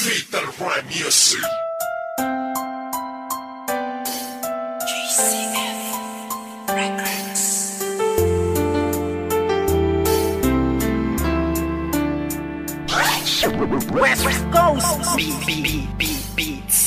Fatal Rhyme Music. GCF Records. West Coast Beats.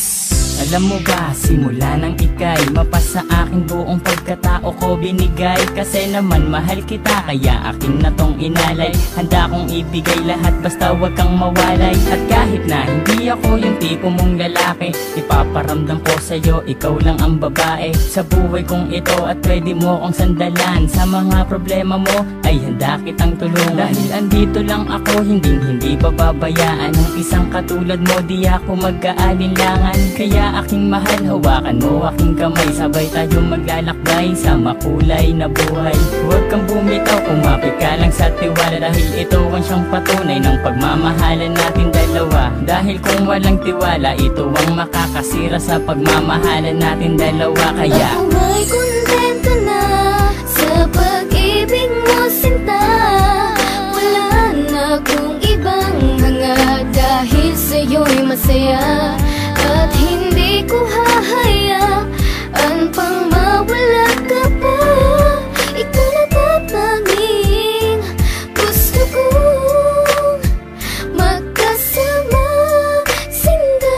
Alam mo ba, simula nang ika'y mapasa akin buong pagkatao ko binigay. Kasi naman mahal kita, kaya akin na tong inalay. Handa kong ibigay lahat basta wag kang mawalay. At kahit na hindi ako yung tipo mong lalaki, ipaparamdam ko sa'yo, ikaw lang ang babae sa buhay kong ito. At pwede mo kong sandalan sa mga problema mo, ay handa kitang tulungan. Dahil andito lang ako, hindi bababayaan ng isang katulad mo. Di ako mag-aalinlangan, kaya aking mahal, hawakan mo aking kamay. Sabay tayo maglalakbay sa makulay na buhay. Huwag kang bumitaw, kumapit ka lang sa tiwala. Dahil ito ang siyang patunay ng pagmamahalan natin dalawa. Dahil kung walang tiwala, ito ang makakasira sa pagmamahalan natin dalawa. Kaya ako may kontento na sa pag-ibig mo, sinta. Wala na akong ibang hanga, dahil sa'yo'y masaya. At hindi ko hahayaan pang mawala ka pa. Ikaw na tatanging gusto kong magkasama, sinta.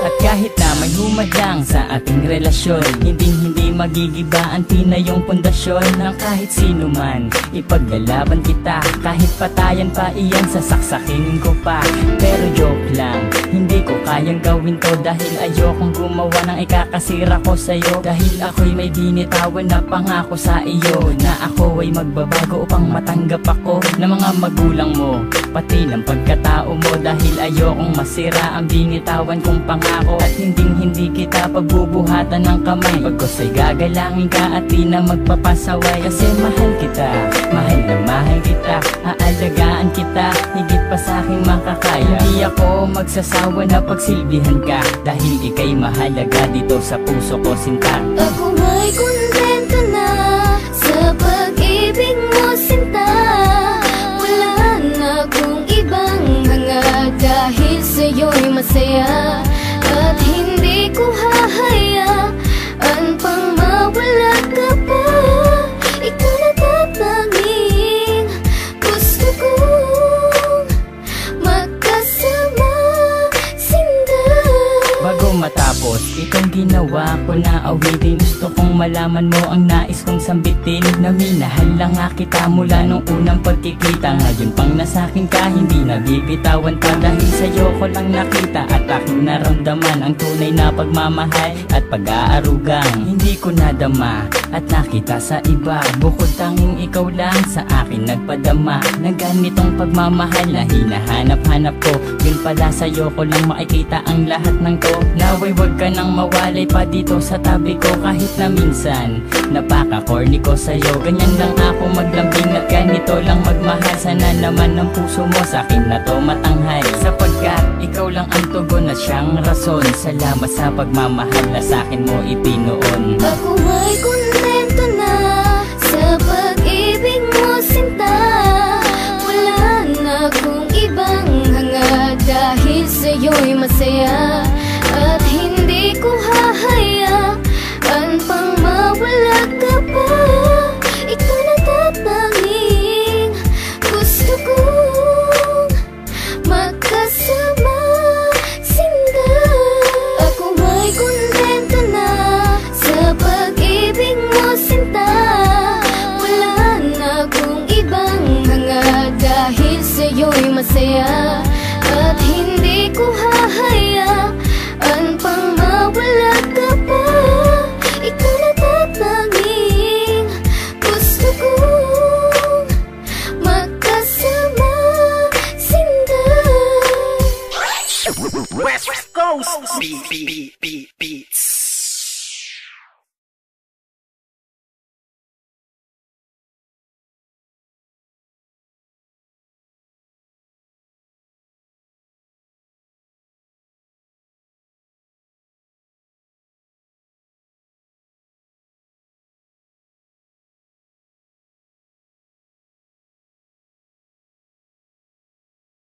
at kahit na may humadlang sa ating relasyon, hindi magigiba ang tinayong pundasyon ng kahit sino man. Ipaglalaban kita, kahit patayan pa iyan, sasaksakin ko pa. Pero joke lang, hindi ko kayang gawin to. Dahil ayokong gumawa ng ikakasira ko sa'yo. Dahil ako'y may binitawan na pangako sa iyo, na ako ay magbabago upang matanggap ako ng mga magulang mo, pati ng pagkatao mo. Dahil ayokong masira ang binitawan kong pangako. At hindi kita pagbubuhatan ng kamay, pagkos ay gagalangin ka at di na magpapasaway. Kasi mahal kita, mahal na mahal kita. Aalagaan kita, higit pa sa aking makakaya. Hindi ako magsasawa na pagsilbihan ka, dahil ika'y mahalaga dito sa puso ko, sinta. Ako may kontento na sa pag-ibig mo, sinta. Wala na akong ibang hanga, dahil sa'yo'y masaya. At hindi ko hahayaan pang mawala ka pa. Ikaw na tatanging gusto kong magkasama, sinta. Bago matapos itong ginawa ko na awitin, gusto kong malaman mo ang nais kong sambitin. Na minahal lang nga kita mula nung unang pagkikita. Ngayon pang nasakin ka, hindi nabibitawan pa. Dahil sa'yo ko lang nakita at aking naramdaman ang tunay na pagmamahal at pag-aarugang hindi ko nadama at nakita sa iba. Bukod tanging ikaw lang sa akin nagpadama ng ganitong pagmamahal na hinahanap-hanap ko. Yun pala sa'yo ko lang makikita ang lahat ng to. Naway wag ka nang mawalay pa dito sa tabi ko. Kahit na minsan napaka-corny ko sa'yo, ganyan lang ako maglambing at ganito lang magmahal. Sana naman ang puso mo sa'kin na to matanghal, sapagkat ikaw lang ang tugon at siyang rason. Salamat sa pagmamahal na sa'kin mo ipinoon. Ako may kontento na sa pag-ibig mo, sinta. Wala na akong ibang hanga, dahil sa'yo'y masaya. At hindi ko hahayaan pang mawala ka pa. Ikaw na tatanging gusto kong magkasama, sinta. Ako may kontento na sa pag-ibig mo, sinta. Wala na akong ibang hanga, dahil sa'yo'y masaya. At hindi ko hahayaan pang mawala ka pa. Ikaw na tatanging gusto kong magkasama, sinta. West Coast Beats.